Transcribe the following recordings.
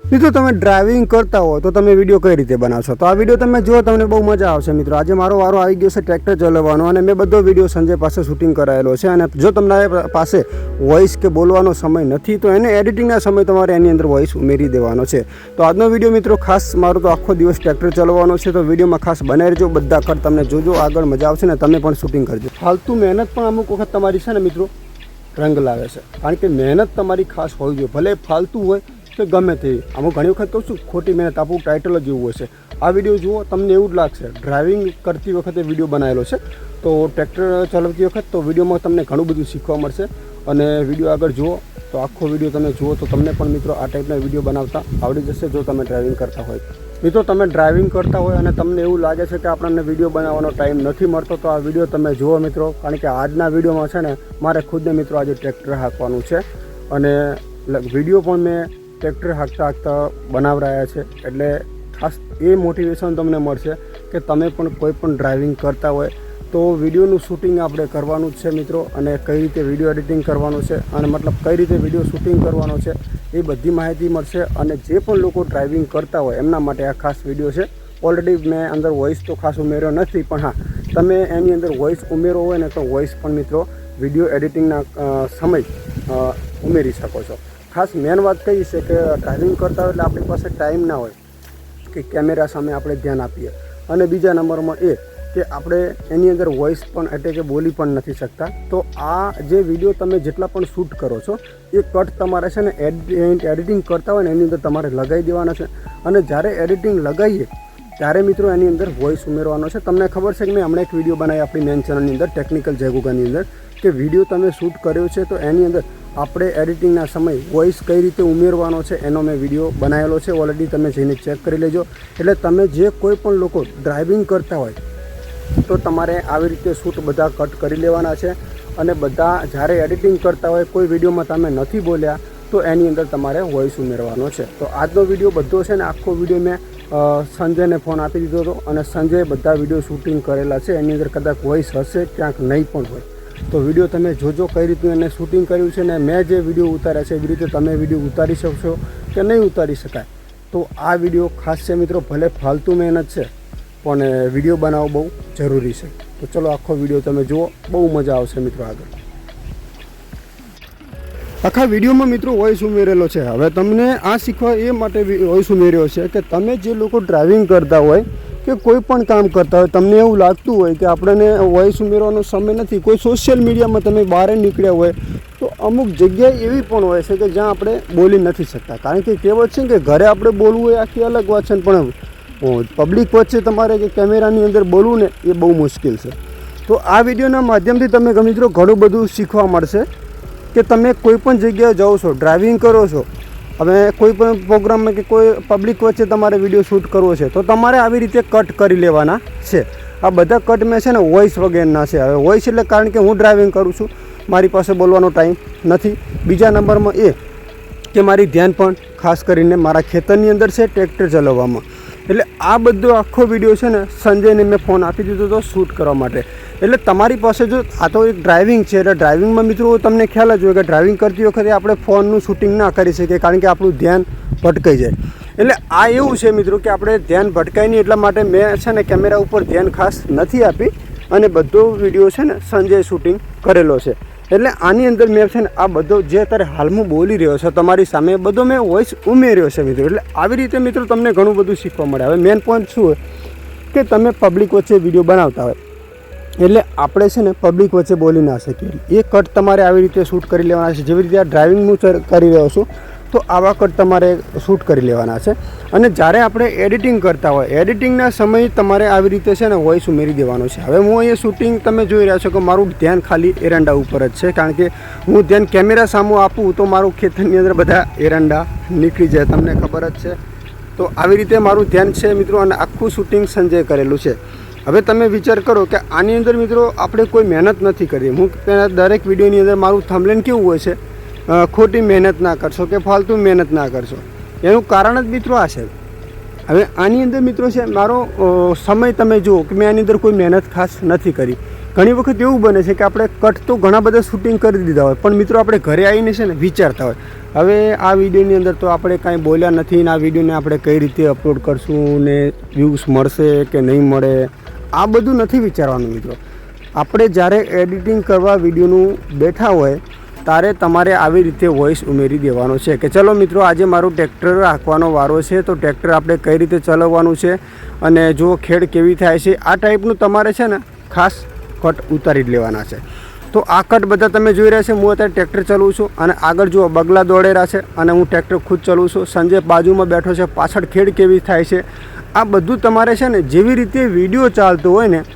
મિત્રો તમે ડ્રાઇવિંગ કરતા હો તો તમે વિડીયો કઈ રીતે બનાવશો? તો આ વિડીયો તમે જુઓ, તમને બહુ મજા આવશે મિત્રો. આજે મારો વારો આવી ગયો છે ટ્રેક્ટર ચલાવવાનો, અને મેં બધો વિડીયો સંજય પાસે શૂટિંગ કરાયેલો છે. અને જો તમારી પાસે વોઇસ કે બોલવાનો સમય નથી તો એને એડિટિંગના સમય તમારે એની અંદર વોઇસ ઉમેરી દેવાનો છે. તો આજનો વિડીયો મિત્રો ખાસ મારો તો આખો દિવસ ટ્રેક્ટર ચલાવવાનો છે, તો વિડીયોમાં ખાસ બનાવી રહેજો. બધા કટ તમને જોજો, આગળ મજા આવશે ને તમે પણ શૂટિંગ કરજો. ફાલતુ મહેનત પણ અમુક વખત તમારી છે ને મિત્રો રંગ લાવે છે, કારણ કે મહેનત તમારી ખાસ હોવી જોઈએ, ભલે ફાલતુ હોય કે ગમે તે. અમુક ઘણી વખત કહું છું ખોટી મહેનત, આપણું ટાઇટલ જ એવું હશે. આ વિડીયો જુઓ, તમને એવું જ લાગશે ડ્રાઇવિંગ કરતી વખતે વિડીયો બનાવેલો છે, તો ટ્રેક્ટર ચલાવતી વખત તો વિડીયોમાં તમને ઘણું બધું શીખવા મળશે. અને વિડીયો આગળ જુઓ તો આખો વિડીયો તમે જુઓ તો તમને પણ મિત્રો આ ટાઈપના વિડીયો બનાવતા આવડી જશે. જો તમે ડ્રાઇવિંગ કરતા હોય મિત્રો, તમે ડ્રાઇવિંગ કરતા હોય અને તમને એવું લાગે છે કે આપણને વિડીયો બનાવવાનો ટાઈમ નથી મળતો, તો આ વિડીયો તમે જુઓ મિત્રો. કારણ કે આજના વિડીયોમાં છે ને મારે ખુદને મિત્રો આજે ટ્રેક્ટર હાંકવાનું છે, અને વિડીયો પણ મેં ટ્રેક્ટર હાંકતા બનાવરાયા છે. એટલે ખાસ એ મોટિવેશન તમને મળશે કે તમે પણ કોઈ પણ ડ્રાઇવિંગ કરતા હોય તો વિડીયોનું શૂટિંગ આપણે કરવાનું જ છે મિત્રો. અને કઈ રીતે વિડીયો એડિટિંગ કરવાનું છે, અને મતલબ કઈ રીતે વિડીયો શૂટિંગ કરવાનો છે, એ બધી માહિતી મળશે. અને જે પણ લોકો ડ્રાઇવિંગ કરતા હોય એમના માટે આ ખાસ વિડીયો છે. ઓલરેડી મેં અંદર વોઇસ તો ખાસ ઉમેર્યો નથી, પણ હા, તમે એની અંદર વોઇસ ઉમેરો હોય ને તો વોઇસ પણ મિત્રો વિડીયો એડિટિંગના સમય ઉમેરી શકો છો. ખાસ મેન વાત કઈ છે કે ડ્રાઇવિંગ કરતા હોય એટલે આપણી પાસે ટાઈમ ના હોય કે કેમેરા સામે આપણે ધ્યાન આપીએ. અને બીજા નંબરમાં એ કે આપણે એની અંદર વોઇસ પણ એટલે કે બોલી પણ નથી શકતા. તો આ જે વિડીયો તમે જેટલા પણ શૂટ કરો છો એ કટ તમારે છે ને એડિટિંગ કરતા હોય ને એની અંદર તમારે લગાવી દેવાના છે. અને જ્યારે એડિટિંગ લગાવીએ ત્યારે મિત્રો એની અંદર વોઇસ ઉમેરવાનો છે. તમને ખબર છે કે મેં હમણાં એક વિડીયો બનાવી આપણી મેન ચેનલની અંદર ટેકનિકલ જયગુગાની અંદર, કે વિડીયો તમે શૂટ કર્યો છે તો એની અંદર આપણે એડિટિંગના સમય વોઇસ કઈ રીતે ઉમેરવાનો છે એનો મેં વિડીયો બનાવેલો છે. ઓલરેડી તમે જઈને ચેક કરી લેજો. એટલે તમે જે કોઈ પણ લોકો ડ્રાઇવિંગ કરતા હોય તો તમારે આવી રીતે શૂટ બધા કટ કરી લેવાના છે. અને બધા જ્યારે એડિટિંગ કરતા હોય કોઈ વિડીયોમાં તમે નથી બોલ્યા તો એની અંદર તમારે વોઇસ ઉમેરવાનો છે. તો આજનો વિડીયો બધો છે ને આખો વિડીયો મેં સંજયને ફોન આપી દીધો હતો, અને સંજયે બધા વિડીયો શૂટિંગ કરેલા છે. એની અંદર કદાચ વોઇસ હશે, ક્યાંક નહીં પણ હોય. તો વિડીયો તમે જોજો કઈ રીતનું એને શૂટિંગ કર્યું છે, ને મેં જે વિડીયો ઉતાર્યા છે એવી રીતે તમે વિડીયો ઉતારી શકશો કે નહીં ઉતારી શકાય. તો આ વિડીયો ખાસ છે મિત્રો, ભલે ફાલતુ મહેનત છે પણ વિડીયો બનાવવો બહુ જરૂરી છે. તો ચલો આખો વિડીયો તમે જુઓ, બહુ મજા આવશે મિત્રો. આગળ આખા વિડીયોમાં મિત્રો વોઇસ ઉમેરેલો છે. હવે તમને આ શીખવા એ માટે વોઇસ ઉમેર્યો છે કે તમે જે લોકો ડ્રાઇવિંગ કરતા હોય કે કોઈ પણ કામ કરતા હોય, તમને એવું લાગતું હોય કે આપણને વોઇસ ઉમેરવાનો સમય નથી, કોઈ સોશિયલ મીડિયામાં તમે બહાર નીકળ્યા હોય તો અમુક જગ્યાએ એવી પણ હોય છે કે જ્યાં આપણે બોલી નથી શકતા. કારણ કે કહેવત છે કે ઘરે આપણે બોલવું હોય આખી અલગ વાત છે, પણ પબ્લિક વચ્ચે તમારે કે કેમેરાની અંદર બોલવું ને એ બહુ મુશ્કેલ છે. તો આ વિડીયોના માધ્યમથી તમે મિત્રો ઘણું બધું શીખવા મળશે કે તમે કોઈ પણ જગ્યાએ જાઓ છો, ડ્રાઇવિંગ કરો છો, હવે કોઈ પણ પ્રોગ્રામમાં કે કોઈ પબ્લિક વચ્ચે તમારે વિડીયો શૂટ કરવો છે તો તમારે આવી રીતે કટ કરી લેવાના છે. આ બધા કટ મેં છે ને વોઇસ વગેરેના છે. હવે વોઇસ એટલે કારણ કે હું ડ્રાઇવિંગ કરું છું, મારી પાસે બોલવાનો ટાઈમ નથી. બીજા નંબરમાં એ કે મારી ધ્યાન પણ ખાસ કરીને મારા ખેતરની અંદર છે ટ્રેક્ટર ચલાવવામાં. એટલે આ બધો આખો વિડીયો છે ને સંજયને મેં ફોન આપી દીધો હતો શૂટ કરવા માટે. એટલે તમારી પાસે જો આ તો એક ડ્રાઇવિંગ છે, એટલે ડ્રાઇવિંગમાં મિત્રો તમને ખ્યાલ જ હોય કે ડ્રાઇવિંગ કરતી વખતે આપણે ફોનનું શૂટિંગ ના કરી શકીએ, કારણ કે આપણું ધ્યાન ભટકાઈ જાય. એટલે આ એવું છે મિત્રો કે આપણે ધ્યાન ભટકાય નહીં, એટલા માટે મેં છે ને કેમેરા ઉપર ધ્યાન ખાસ નથી આપી અને બધો વિડીયો છે ને સંજય શૂટિંગ કરેલો છે. એટલે આની અંદર મેં છે ને આ બધો જે અત્યારે હાલમાં બોલી રહ્યો છે તમારી સામે બધો મેં વોઇસ ઉમેર્યો છે મિત્રો. એટલે આવી રીતે મિત્રો તમને ઘણું બધું શીખવા મળે. હવે મેન પોઈન્ટ શું હોય કે તમે પબ્લિક વચ્ચે વિડીયો બનાવતા હોય એટલે આપણે છે ને પબ્લિક વચ્ચે બોલી ના શકીએ. એ કટ તમારે આવી રીતે શૂટ કરી લેવાના છે. જેવી રીતે આ ડ્રાઇવિંગ હું કરી રહ્યો છું તો આવા કટ તમારે શૂટ કરી લેવાના છે. અને જ્યારે આપણે એડિટિંગ કરતા હોય એડિટિંગના સમયે તમારે આવી રીતે છે ને વોઇસ ઉમેરી દેવાનો છે. હવે હું અહીંયા શૂટિંગ તમે જોઈ રહ્યા છો કે મારું ધ્યાન ખાલી એરંડા ઉપર જ છે, કારણ કે હું ધ્યાન કેમેરા સામું આપું તો મારું ખેતરની અંદર બધા એરંડા નીકળી જાય, તમને ખબર જ છે. તો આવી રીતે મારું ધ્યાન છે મિત્રો, અને આખું શૂટિંગ સંજય કરેલું છે. હવે તમે વિચાર કરો કે આની અંદર મિત્રો આપણે કોઈ મહેનત નથી કરી. હું દરેક વિડીયોની અંદર મારું થંબનેલ કેવું હોય છે, ખોટી મહેનત ના કરશો કે ફાલતુ મહેનત ના કરશો. એનું કારણ જ મિત્રો આ છે. હવે આની અંદર મિત્રો છે મારો સમય તમે જુઓ કે મેં આની અંદર કોઈ મહેનત ખાસ નથી કરી. ઘણી વખત એવું બને છે કે આપણે કટ તો ઘણા બધા શૂટિંગ કરી દીધા હોય, પણ મિત્રો આપણે ઘરે આવીને છે ને વિચારતા હોય હવે આ વિડીયોની અંદર તો આપણે કાંઈ બોલ્યા નથી ને આ વિડીયોને આપણે કઈ રીતે અપલોડ કરશું ને વ્યૂઝ મળશે કે નહીં મળે, આ બધું નથી વિચારવાનું મિત્રો. આપણે જ્યારે એડિટિંગ કરવા વિડીયોનું બેઠા હોય ત્યારે તમારે આવી રીતે વોઇસ ઉમેરી દેવાનો છે કે ચલો મિત્રો આજે મારું ટ્રેક્ટર હાંકવાનો વારો છે, તો ટ્રેક્ટર આપણે કઈ રીતે ચલાવવાનું છે અને જો ખેડ કેવી થાય છે, આ ટાઈપનું તમારે છે ને ખાસ કટ ઉતારી જ લેવાના છે. તો આ કટ બધા તમે જોઈ રહ્યા છે. હું અત્યારે ટ્રેક્ટર ચલાવું છું અને આગળ જુઓ બગલા દોડેરા છે અને હું ટ્રેક્ટર ખુદ ચલાવું છું. સંજય બાજુમાં બેઠો છે, પાછળ ખેડ કેવી થાય છે, આ બધું તમારે છે ને જેવી રીતે વિડીયો ચાલતો હોય ને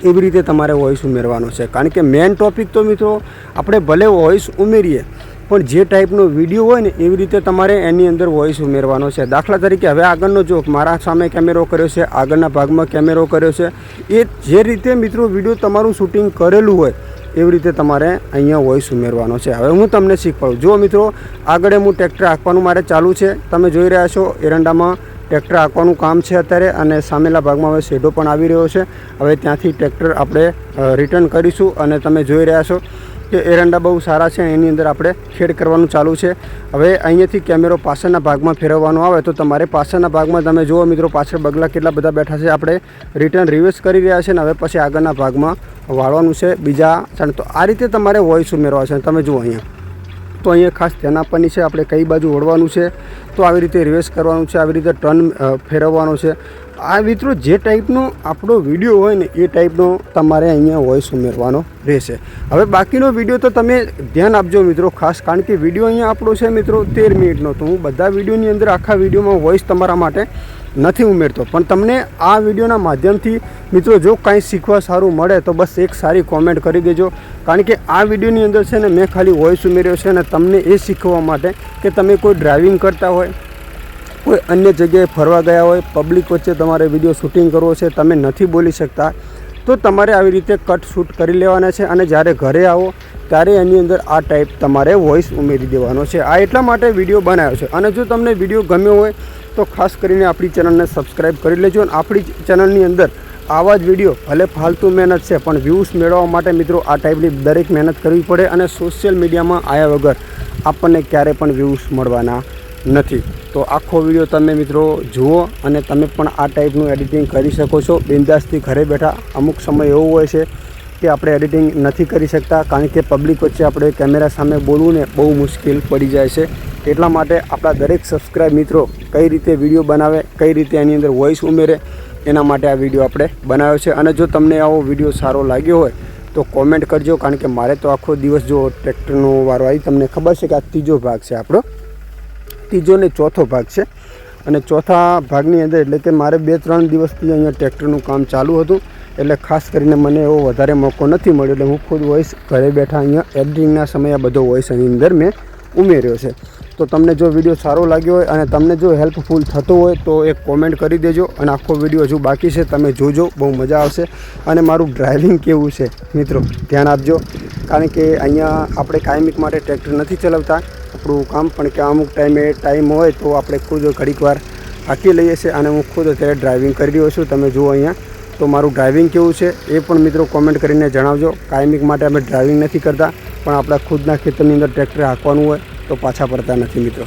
એવી રીતે તમારે વોઇસ ઉમેરવાનો છે. કારણ કે મેઇન ટૉપિક તો મિત્રો આપણે ભલે વોઇસ ઉમેરીએ પણ જે ટાઈપનો વિડીયો હોય ને એવી રીતે તમારે એની અંદર વોઇસ ઉમેરવાનો છે. દાખલા તરીકે હવે આગળનો જો મારા સામે કેમેરો કર્યો છે, આગળના ભાગમાં કેમેરો કર્યો છે, એ જે રીતે મિત્રો વિડીયો તમારું શૂટિંગ કરેલું હોય એવી રીતે તમારે અહીંયા વોઇસ ઉમેરવાનો છે. હવે હું તમને શીખવાડું. જો મિત્રો આગળ હું ટ્રેક્ટર હાંકવાનું મારે ચાલુ છે, તમે જોઈ રહ્યા છો એરંડામાં ટ્રેક્ટર હાંકવાનું કામ છે અત્યારે અને સામેલા ભાગમાં હવે શેડો પણ આવી રહ્યો છે. હવે ત્યાંથી ટ્રેક્ટર આપણે રિટર્ન કરીશું અને તમે જોઈ રહ્યા છો કે એરંડા બહુ સારા છે, એની અંદર આપણે ખેડ કરવાનું ચાલુ છે. હવે અહીંયાથી કેમેરો પાછળના ભાગમાં ફેરવવાનો આવે તો તમારે પાછળના ભાગમાં તમે જુઓ મિત્રો પાછળ બગલા કેટલા બધા બેઠા છે, આપણે રિટર્ન રિવર્સ કરી રહ્યા છે ને હવે પછી આગળના ભાગમાં વાળવાનું છે બીજા. તો આ રીતે તમારે વોઇસ ઉમેરવા છે. તમે જુઓ અહીંયા તો અહીંયા ખાસ ધ્યાન આપવાની છે આપણે કઈ બાજુ વળવાનું છે, તો આવી રીતે રિવર્સ કરવાનું છે, આવી રીતે ટર્ન ફેરવવાનો છે. આ મિત્રો જે ટાઈપનો આપણો વિડીયો હોય ને એ ટાઈપનો તમારે અહીંયા વોઇસ ઉમેરવાનો રહેશે. હવે બાકીનો વિડીયો તો તમે ધ્યાન આપજો મિત્રો ખાસ, કારણ કે વિડીયો અહીંયા આપણો છે મિત્રો 13 મિનિટનો. તો હું બધા વિડીયોની અંદર આખા વિડીયોમાં વોઇસ તમારા માટે નથી ઉમેરતો, પણ તમને આ વિડીયોના માધ્યમથી મિત્રો જો કાંઈ શીખવા સારું મળે તો બસ એક સારી કોમેન્ટ કરી દેજો. કારણ કે આ વિડીયોની અંદર છે ને મેં ખાલી વોઇસ ઉમેર્યો છે અને તમને એ શીખવા માટે કે તમે કોઈ ડ્રાઇવિંગ કરતા હોય, કોઈ અન્ય જગ્યાએ ફરવા ગયા હોય, પબ્લિક વચ્ચે તમારે વિડીયો શૂટિંગ કરવો છે, તમે નથી બોલી શકતા, તો તમારે આવી રીતે કટ શૂટ કરી લેવાના છે અને જ્યારે ઘરે આવો ત્યારે એની અંદર આ ટાઈપ તમારે વોઇસ ઉમેરી દેવાનો છે. આ એટલા માટે વિડીયો બનાવ્યો છે. અને જો તમને વિડીયો ગમ્યો હોય તો ખાસ કરીને આપણી ચેનલને સબસ્ક્રાઈબ કરી લેજો. અને આપણી ચેનલની અંદર આવા જ વિડીયો ભલે ફાલતુ મહેનત છે પણ વ્યૂઝ મેળવવા માટે મિત્રો આ ટાઈપની દરેક મહેનત કરવી પડે અને સોશિયલ મીડિયામાં આવ્યા વગર આપણને ક્યારે પણ વ્યૂઝ મળવાના નથી. તો આખો વિડીયો તમે મિત્રો જુઓ અને તમે પણ આ ટાઈપનું એડિટિંગ કરી શકો છો બિંદાસથી ઘરે બેઠા. અમુક સમય એવો હોય છે કે આપણે એડિટિંગ નથી કરી શકતા કારણ કે પબ્લિક વચ્ચે આપણે કેમેરા સામે બોલવું ને બહુ મુશ્કેલ પડી જાય છે. એટલા માટે આપણા દરેક સબસ્ક્રાઈબ મિત્રો કઈ રીતે વિડીયો બનાવે, કઈ રીતે એની અંદર વોઇસ ઉમેરે, એના માટે આ વિડીયો આપણે બનાવ્યો છે. અને જો તમને આવો વિડીયો સારો લાગ્યો હોય તો કોમેન્ટ કરજો, કારણ કે મારે તો આખો દિવસ જો ટ્રેક્ટરનો વારો આવી, તમને ખબર છે કે આ ત્રીજો ભાગ છે આપણો, ત્રીજો ને ચોથો ભાગ છે. અને ચોથા ભાગની અંદર એટલે કે મારે 2-3 દિવસથી અહીંયા ટ્રેક્ટરનું કામ ચાલુ હતું એટલે ખાસ કરીને મને એવો વધારે મોકો નથી મળ્યો, એટલે હું ખુદ વોઇસ ઘરે બેઠા અહીંયા એડિટિંગના સમયે બધો વોઇસ એની અંદર મેં ઉમેર્યો છે. તો તમને જો વિડીયો સારો લાગ્યો હોય અને તમને જો હેલ્પફુલ થતો હોય તો એક કોમેન્ટ કરી દેજો. અને આખો વિડીયો હજુ બાકી છે, તમે જોજો, બહુ મજા આવશે. અને મારું ડ્રાઇવિંગ કેવું છે મિત્રો ધ્યાન આપજો, કારણ કે અહીંયા આપણે કાયમિક માટે ટ્રેક્ટર નથી ચલાવતા આપણું કામ, પણ કે અમુક ટાઈમ હોય તો આપણે ખુદ ઘડીક વાર હાંકી લઈએ છીએ. અને હું ખુદ અત્યારે ડ્રાઇવિંગ કરી રહ્યો છું, તમે જુઓ અહીંયા. તો મારું ડ્રાઇવિંગ કેવું છે એ પણ મિત્રો કોમેન્ટ કરીને જણાવજો. કાયમિક માટે અમે ડ્રાઇવિંગ નથી કરતા, પણ આપણા ખુદના ખેતરની અંદર ટ્રેક્ટર હાંકવાનું હોય તો પાછા પડતા નથી મિત્રો.